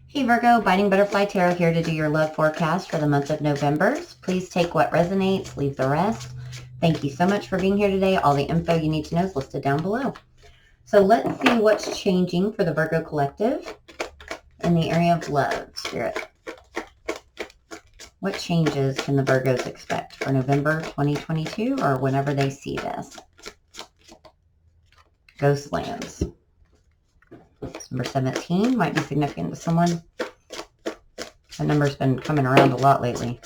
Hey Virgo, Biting Butterfly Tarot here to do your love forecast for the month of November. Please take what resonates, leave the rest. Thank you so much for being here today. All the info you need to know is listed down below. So let's see what's changing for the Virgo collective in the area of love, Spirit. What changes can the Virgos expect for November 2022 or whenever they see this? Ghostlands. Number 17 might be significant to someone. That number's been coming around a lot lately.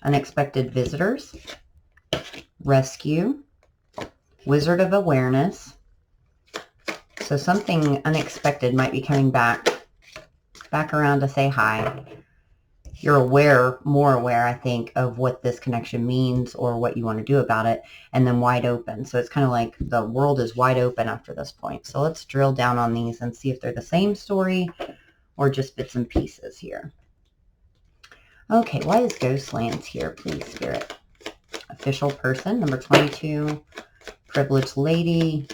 Unexpected visitors. Rescue. Wizard of awareness. So something unexpected might be coming back around to say hi. You're aware, more aware, I think, of what this connection means or what you want to do about it, and then wide open. So it's kind of like the world is wide open after this point. So let's drill down on these and see if they're the same story or just bits and pieces here. Okay, why is Ghostlands here, please, Spirit? Official person, number 22, privileged lady,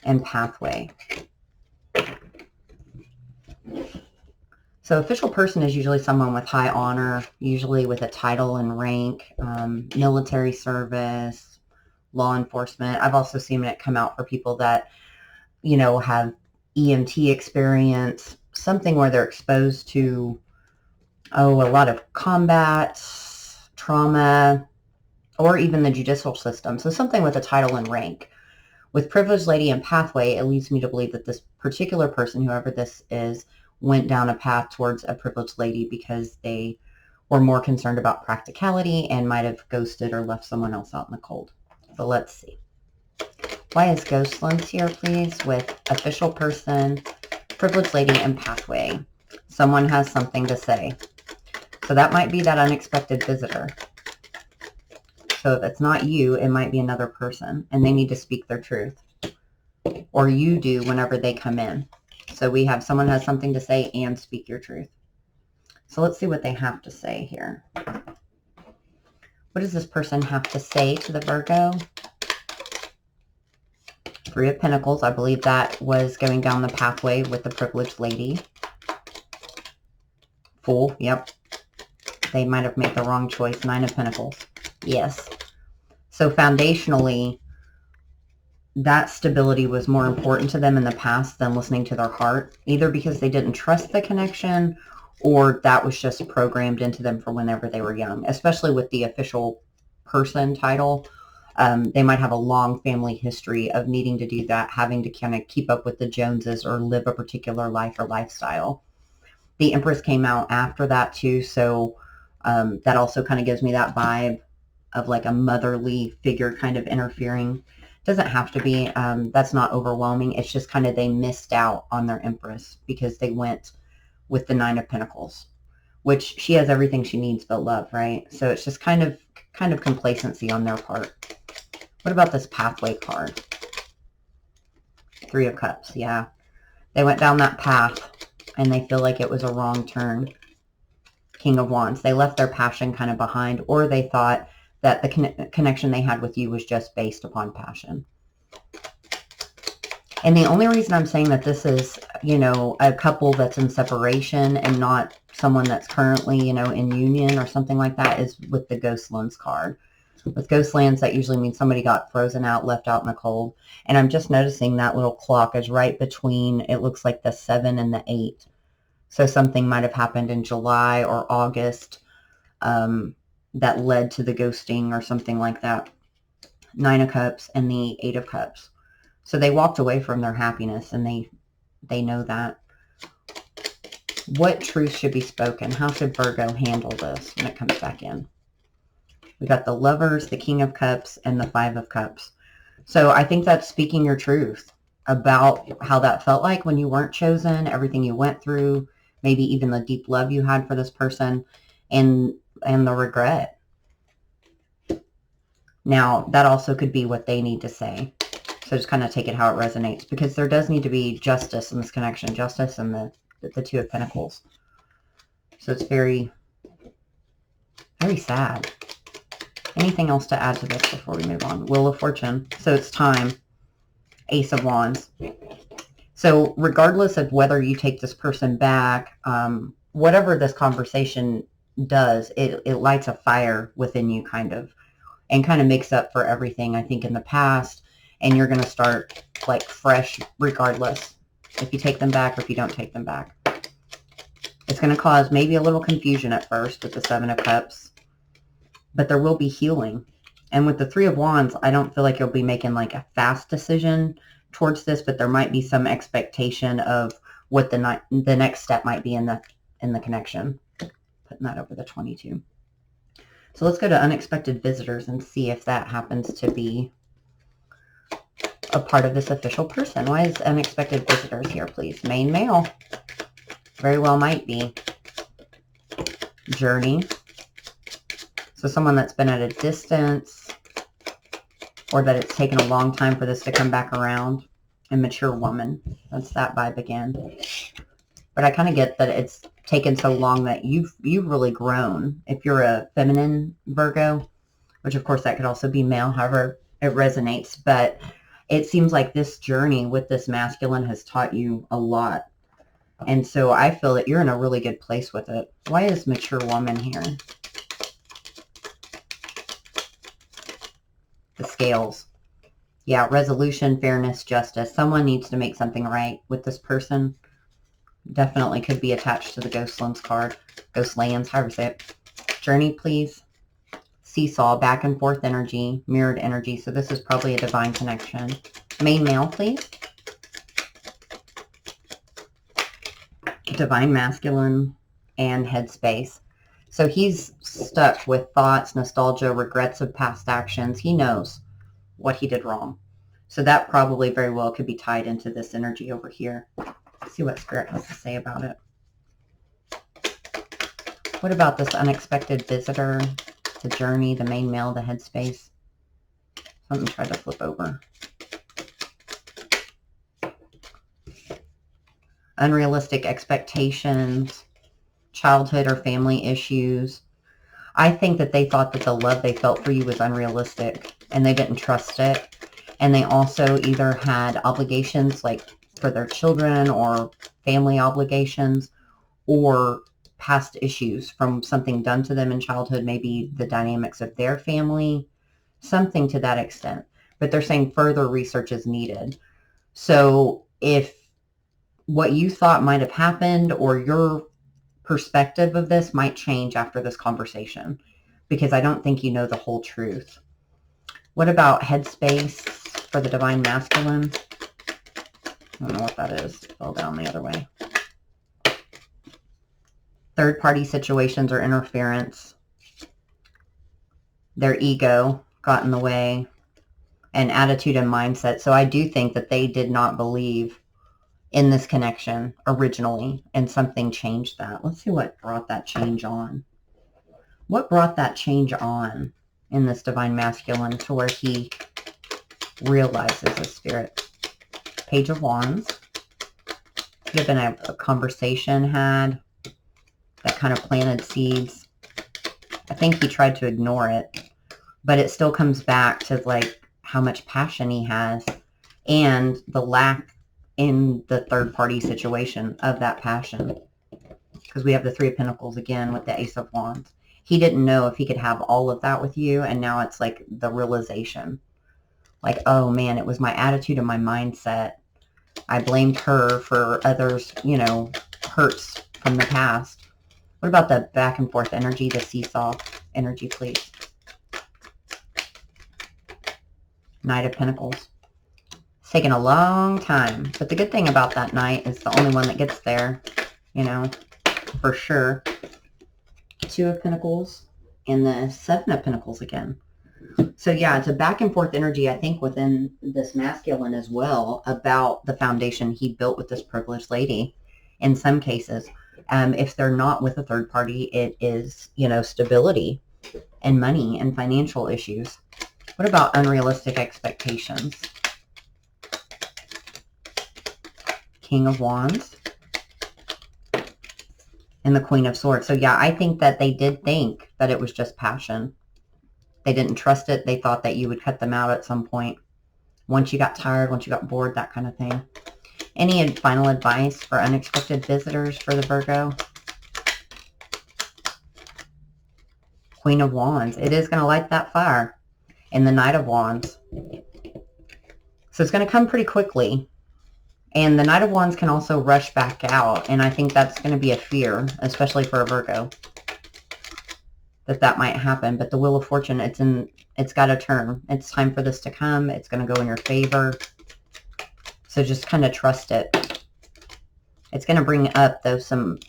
and pathway. So official person is usually someone with high honor, usually with a title and rank, military service, law enforcement. I've also seen it come out for people that, you know, have EMT experience, something where they're exposed to, a lot of combat, trauma, or even the judicial system. So something with a title and rank. With privileged lady and pathway, it leads me to believe that this particular person, whoever this is, went down a path towards a privileged lady because they were more concerned about practicality and might have ghosted or left someone else out in the cold. So let's see. Why is Ghostlands here, please, with official person, privileged lady, and pathway? Someone has something to say. So that might be that unexpected visitor. So if it's not you, it might be another person, and they need to speak their truth. Or you do whenever they come in. So we have someone has something to say and speak your truth. So let's see what they have to say here. What does this person have to say to the Virgo? Three of Pentacles. I believe that was going down the pathway with the privileged lady. Fool. Yep. They might have made the wrong choice. Nine of Pentacles. Yes. So foundationally, that stability was more important to them in the past than listening to their heart, either because they didn't trust the connection or that was just programmed into them from whenever they were young, especially with the official person title. They might have a long family history of needing to do that, having to kind of keep up with the Joneses or live a particular life or lifestyle. The Empress came out after that too, so that also kind of gives me that vibe of like a motherly figure kind of interfering. Doesn't have to be. That's not overwhelming. It's just kind of they missed out on their Empress because they went with the Nine of Pentacles, which she has everything she needs but love, right? So it's just kind of complacency on their part. What about this pathway card? Three of Cups. Yeah, they went down that path and they feel like it was a wrong turn. King of Wands. They left their passion kind of behind, or they thought that the connection they had with you was just based upon passion. And the only reason I'm saying that this is, you know, a couple that's in separation and not someone that's currently, you know, in union or something like that is with the Ghostlands card. With Ghostlands, that usually means somebody got frozen out, left out in the cold. And I'm just noticing that little clock is right between, it looks like the 7 and the 8. So something might have happened in July or August that led to the ghosting or something like that. Nine of Cups and the Eight of Cups. So they walked away from their happiness and they know that. What truth should be spoken? How should Virgo handle this when it comes back in? We got the Lovers, the King of Cups, and the Five of Cups. So I think that's speaking your truth about how that felt like when you weren't chosen, everything you went through, maybe even the deep love you had for this person, and the regret. Now, that also could be what they need to say. So just kind of take it how it resonates, because there does need to be justice in this connection, justice and the Two of Pentacles. So it's very, very sad. Anything else to add to this before we move on? Wheel of Fortune. So it's time. Ace of Wands. So regardless of whether you take this person back, whatever this conversation does, it lights a fire within you and kind of makes up for everything, I think, in the past. And you're going to start like fresh regardless if you take them back or if you don't take them back. It's going to cause maybe a little confusion at first with the Seven of Cups, but there will be healing. And with the Three of Wands, I don't feel like you'll be making like a fast decision towards this, but there might be some expectation of what the next step might be in the connection. Putting that over the 22. So let's go to unexpected visitors and see if that happens to be a part of this official person. Why is unexpected visitors here, please? Main male. Very well might be. Journey. So someone that's been at a distance, or that it's taken a long time for this to come back around. A mature woman. That's that vibe again. But I kind of get that it's taken so long that you've really grown. If you're a feminine Virgo, which of course that could also be male, however it resonates, but it seems like this journey with this masculine has taught you a lot. And so I feel that you're in a really good place with it. Why is mature woman here? The scales. Yeah, resolution, fairness, justice. Someone needs to make something right with this person. Definitely could be attached to the Ghostlands card. Ghostlands, however you say it. Journey, please. Seesaw, back and forth energy, mirrored energy. So this is probably a divine connection. Main male, please. Divine masculine and headspace. So he's stuck with thoughts, nostalgia, regrets of past actions. He knows what he did wrong. So that probably very well could be tied into this energy over here. Let's see what Spirit has to say about it. What about this unexpected visitor? The journey, the main male, the headspace. Something tried to flip over. Unrealistic expectations, childhood or family issues. I think that they thought that the love they felt for you was unrealistic and they didn't trust it. And they also either had obligations like for their children or family obligations or past issues from something done to them in childhood, maybe the dynamics of their family, something to that extent. But they're saying further research is needed. So if what you thought might have happened or your perspective of this might change after this conversation, because I don't think you know the whole truth. What about headspace for the divine masculine? I don't know what that is. It fell down the other way. Third party situations or interference. Their ego got in the way, and attitude and mindset. So I do think that they did not believe in this connection originally, and something changed that. Let's see what brought that change on. What brought that change on in this divine masculine to where he realizes his spirit? Page of Wands. Could have been a conversation had that kind of planted seeds. I think he tried to ignore it, but it still comes back to like how much passion he has and the lack in the third party situation of that passion. Because we have the Three of Pentacles again with the Ace of Wands. He didn't know if he could have all of that with you, and now it's like the realization. Like, oh man, it was my attitude and my mindset. I blamed her for others, you know, hurts from the past. What about the back and forth energy, the seesaw energy, please? Knight of Pentacles. It's taken a long time, but the good thing about that Knight is the only one that gets there, you know, for sure. Two of Pentacles and the Seven of Pentacles again. So yeah, it's a back and forth energy, I think, within this masculine as well, about the foundation he built with this privileged lady in some cases. If they're not with a third party, it is, you know, stability and money and financial issues. What about unrealistic expectations? King of Wands and the Queen of Swords. So yeah, I think that they did think that it was just passion. They didn't trust it. They thought that you would cut them out at some point. once you got tired, once you got bored, that kind of thing. Any final advice for unexpected visitors for the Virgo? Queen of Wands. It is going to light that fire. And the Knight of Wands. So it's going to come pretty quickly. And the Knight of Wands can also rush back out. And I think that's going to be a fear, especially for a Virgo, that might happen. But the Wheel of Fortune, it's got to turn. It's time for this to come. It's going to go in your favor. So just kind of trust it. It's going to bring up, though, some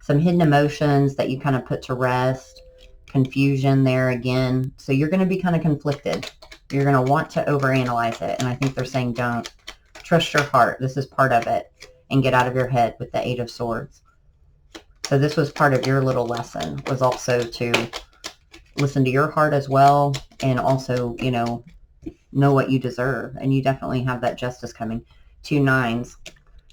hidden emotions that you kind of put to rest. Confusion there again. So you're going to be kind of conflicted. You're going to want to overanalyze it. And I think they're saying don't. Trust your heart. This is part of it. And get out of your head with the Eight of Swords. So this was part of your little lesson, was also to listen to your heart as well. And also, you know what you deserve. And you definitely have that justice coming. 2 nines.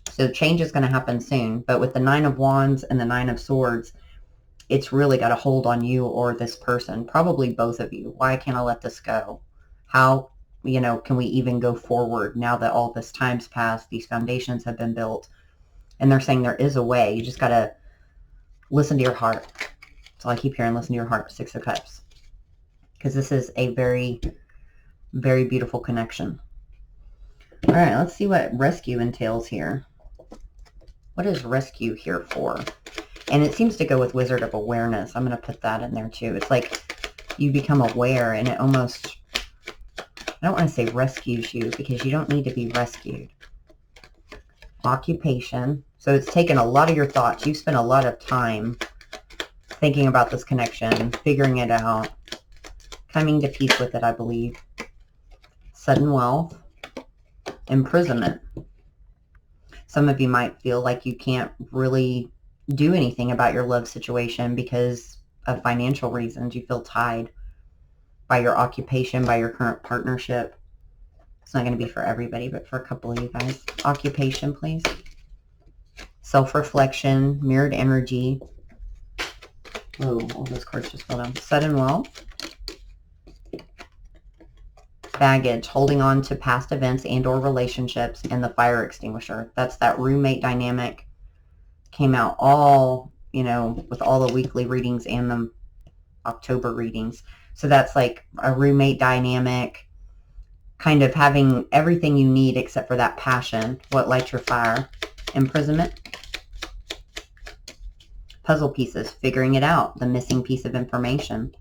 So change is going to happen soon. But with the Nine of Wands and the Nine of Swords, it's really got a hold on you or this person, probably both of you. Why can't I let this go? How, can we even go forward now that all this time's passed, these foundations have been built? And they're saying there is a way. You just got to listen to your heart. That's all I keep hearing, listen to your heart, 6 of Cups. Because this is a very, very beautiful connection. All right, let's see what rescue entails here. What is rescue here for? And it seems to go with Wizard of Awareness. I'm going to put that in there too. It's like you become aware, and it almost, I don't want to say rescues you, because you don't need to be rescued. Occupation. So it's taken a lot of your thoughts. You've spent a lot of time thinking about this connection, figuring it out, coming to peace with it, I believe. Sudden wealth. Imprisonment. Some of you might feel like you can't really do anything about your love situation because of financial reasons. You feel tied by your occupation, by your current partnership. It's not going to be for everybody, but for a couple of you guys. Occupation, please. Self-reflection, mirrored energy. Oh, all those cards just fell down. Sudden wealth. Baggage, holding on to past events and or relationships, and the fire extinguisher. That's that roommate dynamic. Came out all, with all the weekly readings and the October readings. So that's like a roommate dynamic, kind of having everything you need except for that passion. What lights your fire? Imprisonment. Puzzle pieces, figuring it out, the missing piece of information.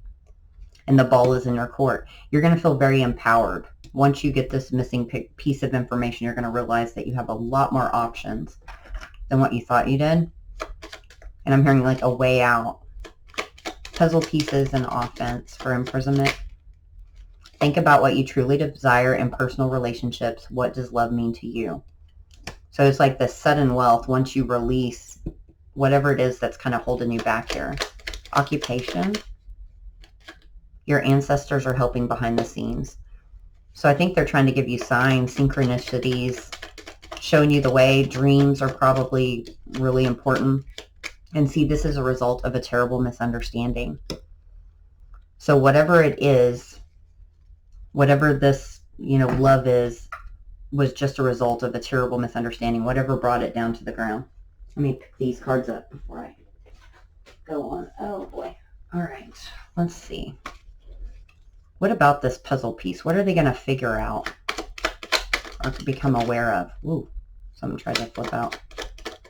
And the ball is in your court. You're going to feel very empowered. Once you get this missing piece of information, you're going to realize that you have a lot more options than what you thought you did. And I'm hearing like a way out. Puzzle pieces and offense for imprisonment. Think about what you truly desire in personal relationships. What does love mean to you? So it's like this sudden wealth once you release whatever it is that's kind of holding you back here. Occupation. Your ancestors are helping behind the scenes. So I think they're trying to give you signs, synchronicities, showing you the way. Dreams are probably really important. And see, this is a result of a terrible misunderstanding. So whatever it is, whatever this, love is, was just a result of a terrible misunderstanding. Whatever brought it down to the ground. Let me pick these cards up before I go on. Oh boy. All right. Let's see. What about this puzzle piece? What are they going to figure out or become aware of? Ooh, someone tried to flip out.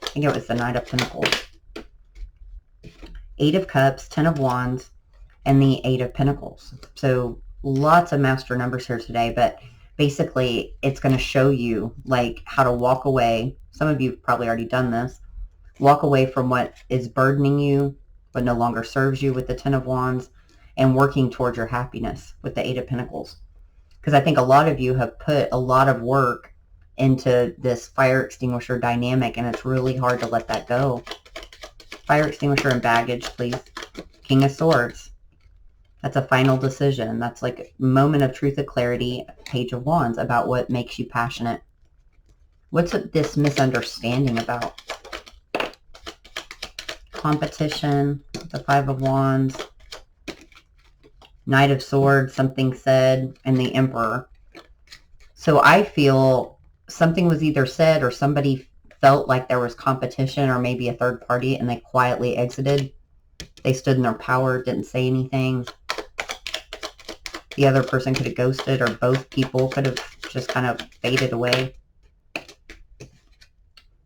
I think it was the Knight of Pentacles. 8 of Cups, 10 of Wands, and the 8 of Pentacles. So lots of master numbers here today, but basically it's going to show you like how to walk away. Some of you have probably already done this. Walk away from what is burdening you, but no longer serves you with the 10 of Wands, and working towards your happiness with the 8 of Pentacles. Because I think a lot of you have put a lot of work into this fire extinguisher dynamic, and it's really hard to let that go. Fire extinguisher and baggage, please. King of Swords. That's a final decision. That's like a moment of truth and clarity. Page of Wands, about what makes you passionate. What's this misunderstanding about? Competition, the 5 of Wands. Knight of Swords, something said, and the Emperor. So I feel something was either said or somebody felt like there was competition or maybe a third party and they quietly exited. They stood in their power, didn't say anything. The other person could have ghosted, or both people could have just kind of faded away.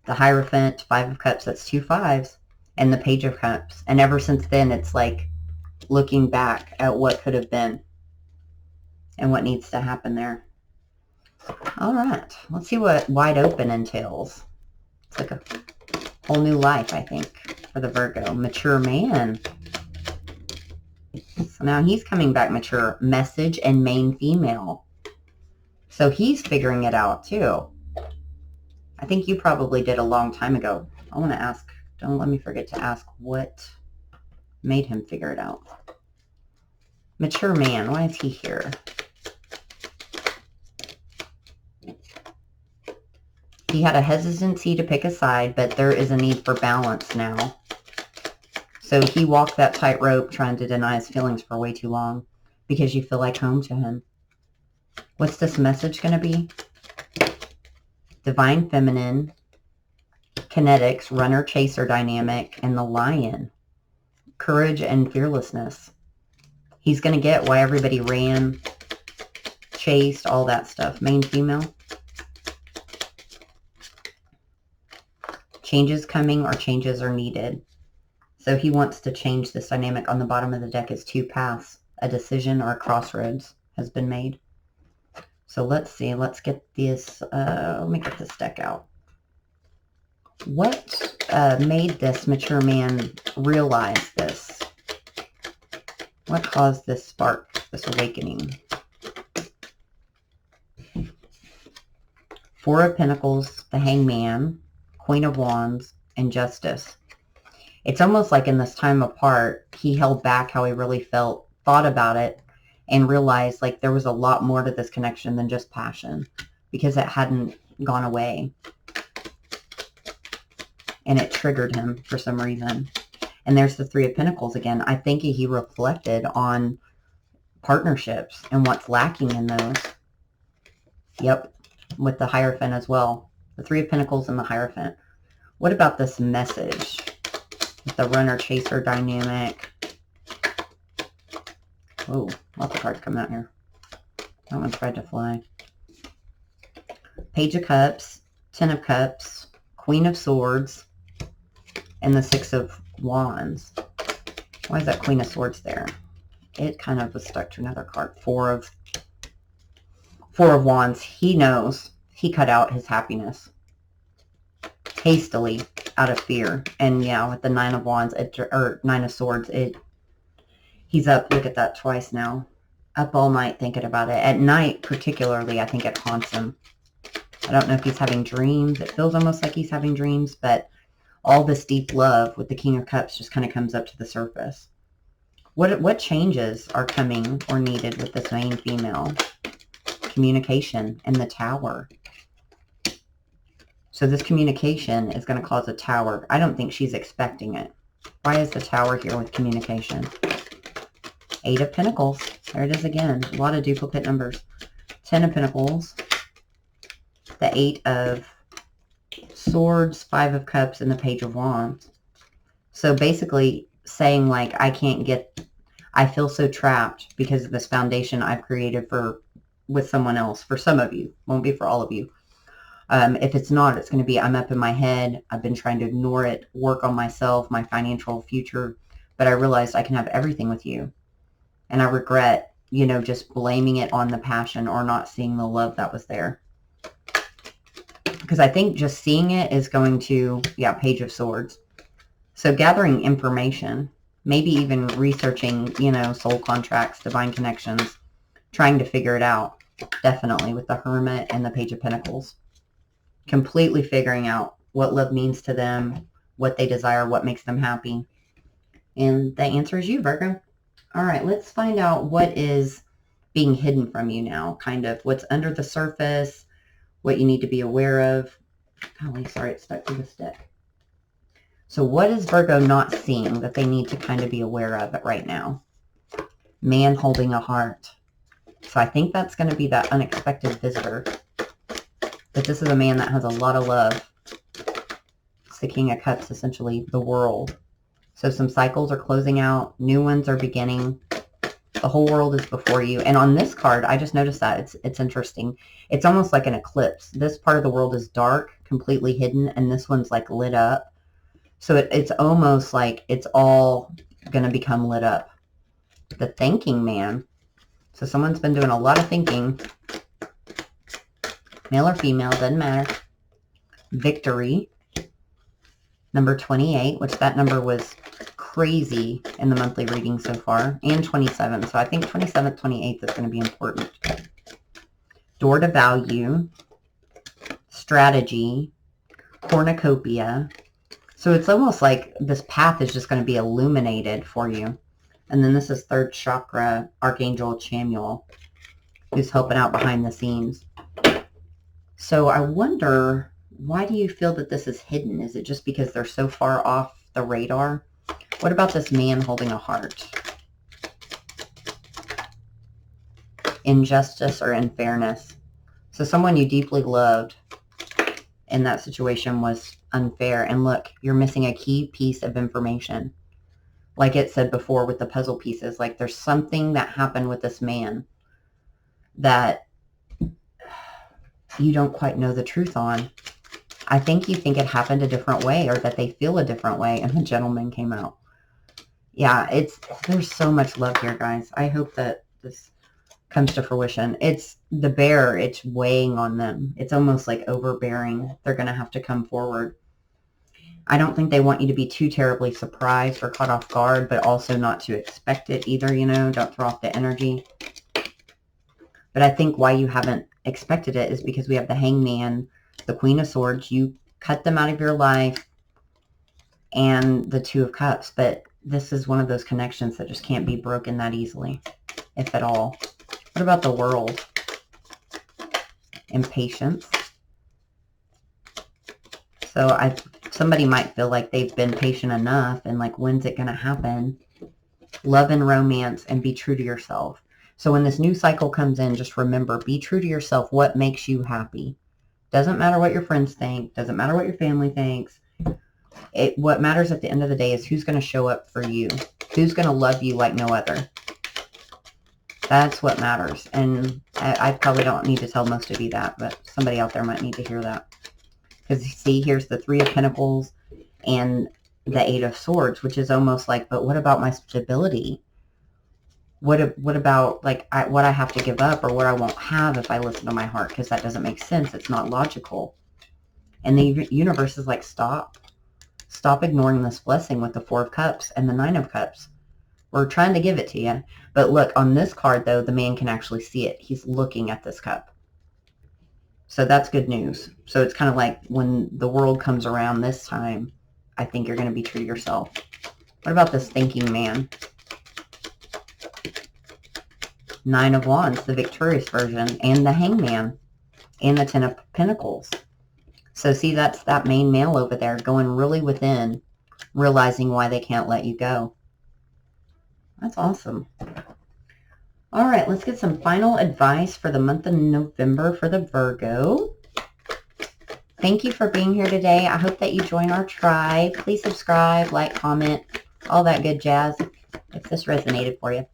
The Hierophant, 5 of Cups, that's 2 5s, and the Page of Cups. And ever since then, it's like looking back at what could have been and what needs to happen there. All right, let's see what Wide Open entails. It's like a whole new life, I think, for the Virgo. Mature man. So now he's coming back mature. Message and main female. So he's figuring it out too. I think you probably did a long time ago. I want to ask, don't let me forget to ask what made him figure it out. Mature man, why is he here? He had a hesitancy to pick a side, but there is a need for balance now. So he walked that tightrope trying to deny his feelings for way too long because you feel like home to him. What's this message going to be? Divine Feminine, Kinetics, Runner-Chaser Dynamic, and the Lion. Courage and fearlessness. He's going to get why everybody ran, chased, all that stuff. Main female. Changes coming or changes are needed. So he wants to change this dynamic. On the bottom of the deck is 2 paths. A decision or a crossroads has been made. So let's see. Let's get this. Let me get this deck out. What made this mature man realize this? What caused this spark, this awakening? 4 of Pentacles, the Hangman, Queen of Wands, and Justice. It's almost like in this time apart, he held back how he really felt, thought about it, and realized like there was a lot more to this connection than just passion because it hadn't gone away. And it triggered him for some reason. And there's the 3 of Pentacles again. I think he reflected on partnerships and what's lacking in those. Yep, with the Hierophant as well. The 3 of Pentacles and the Hierophant. What about this message? With the Runner-Chaser dynamic. Oh, lots of cards coming out here. That one tried to fly. Page of Cups, 10 of Cups, Queen of Swords, and the 6 of Wands. Why is that Queen of Swords there? It kind of was stuck to another card. 4 of Wands. He knows he cut out his happiness hastily out of fear. And yeah, with the 9 of Wands, or 9 of Swords, he's up, look at that, twice now. Up all night thinking about it. At night, particularly, I think it haunts him. I don't know if he's having dreams. It feels almost like he's having dreams, but all this deep love with the King of Cups just kind of comes up to the surface. What changes are coming or needed with this main female? Communication and the Tower. So this communication is going to cause a Tower. I don't think she's expecting it. Why is the Tower here with communication? 8 of Pentacles. There it is again. A lot of duplicate numbers. 10 of Pentacles. The 8 of Swords, 5 of Cups, and the Page of Wands. So basically saying like, I feel so trapped because of this foundation I've created with someone else. For some of you. Won't be for all of you. If it's not, it's going to be, I'm up in my head. I've been trying to ignore it, work on myself, my financial future. But I realized I can have everything with you. And I regret, just blaming it on the passion or not seeing the love that was there. Because I think just seeing it is going to, Page of Swords. So gathering information, maybe even researching, soul contracts, divine connections, trying to figure it out. Definitely with the Hermit and the Page of Pentacles. Completely figuring out what love means to them, what they desire, what makes them happy. And the answer is you, Virgo. All right, let's find out what is being hidden from you now, kind of what's under the surface, what you need to be aware of. Golly, sorry, it's stuck to this deck. So what is Virgo not seeing that they need to kind of be aware of right now? Man holding a heart. So I think that's going to be that unexpected visitor. But this is a man that has a lot of love. It's the King of Cups, essentially, the world. So some cycles are closing out. New ones are beginning. The whole world is before you. And on this card, I just noticed that. It's interesting. It's almost like an eclipse. This part of the world is dark, completely hidden, and this one's like lit up. So it's almost like it's all going to become lit up. The thinking man. So someone's been doing a lot of thinking. Male or female, doesn't matter. Victory. Number 28, which that number was crazy in the monthly reading so far. And 27. So I think 27th, 28th is going to be important. Door to value. Strategy. Cornucopia. So it's almost like this path is just going to be illuminated for you. And then this is third chakra, Archangel Chamuel, who's helping out behind the scenes. So I wonder, why do you feel that this is hidden? Is it just because they're so far off the radar? What about this man holding a heart? Injustice or unfairness. So someone you deeply loved in that situation was unfair. And look, you're missing a key piece of information. Like it said before with the puzzle pieces, like there's something that happened with this man that you don't quite know the truth on. I think you think it happened a different way, or that they feel a different way, and the gentleman came out. Yeah, there's so much love here, guys. I hope that this comes to fruition. It's the bear. It's weighing on them. It's almost like overbearing. They're going to have to come forward. I don't think they want you to be too terribly surprised or caught off guard, but also not to expect it either, you know. Don't throw off the energy. But I think why you haven't expected it is because we have the Hangman, the Queen of Swords. You cut them out of your life, and the Two of Cups. But this is one of those connections that just can't be broken that easily, if at all. What about the World? Impatience. So somebody might feel like they've been patient enough, and like, when's it going to happen? Love and romance, and be true to yourself. So when this new cycle comes in, just remember, be true to yourself. What makes you happy? Doesn't matter what your friends think. Doesn't matter what your family thinks. What matters at the end of the day is who's going to show up for you. Who's going to love you like no other. That's what matters. And I probably don't need to tell most of you that, but somebody out there might need to hear that. Because see, here's the Three of Pentacles and the Eight of Swords, which is almost like, but what about my stability? What about like what I have to give up, or what I won't have if I listen to my heart? Because that doesn't make sense. It's not logical. And the universe is like, stop ignoring this blessing with the Four of Cups and the Nine of Cups. We're trying to give it to you. But look, on this card, though, the man can actually see it. He's looking at this cup. So that's good news. So it's kind of like when the world comes around this time, I think you're going to be true to yourself. What about this thinking man? Nine of Wands, the victorious version, and the Hangman, and the Ten of Pentacles. So see, that's that main male over there going really within, realizing why they can't let you go. That's awesome. All right, let's get some final advice for the month of November for the Virgo. Thank you for being here today. I hope that you join our tribe. Please subscribe, like, comment, all that good jazz if this resonated for you.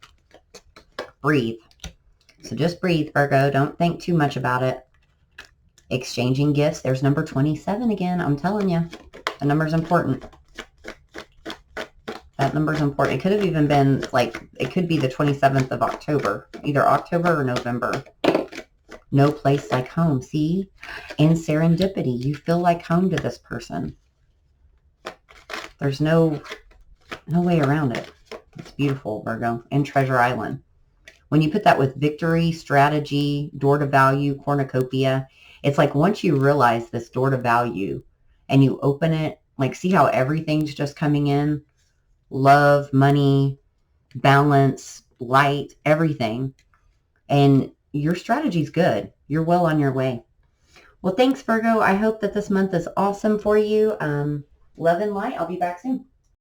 Breathe. So just breathe, Virgo. Don't think too much about it. Exchanging gifts. There's number 27 again. I'm telling you, the number's important. That number's important. It could have even been like, it could be the 27th of October, either October or November. No place like home. See? And serendipity. You feel like home to this person. There's no way around it. It's beautiful, Virgo. And Treasure Island. When you put that with victory, strategy, door to value, cornucopia, it's like once you realize this door to value and you open it, like see how everything's just coming in? Love, money, balance, light, everything. And your strategy's good. You're well on your way. Well, thanks, Virgo. I hope that this month is awesome for you. Love and light. I'll be back soon.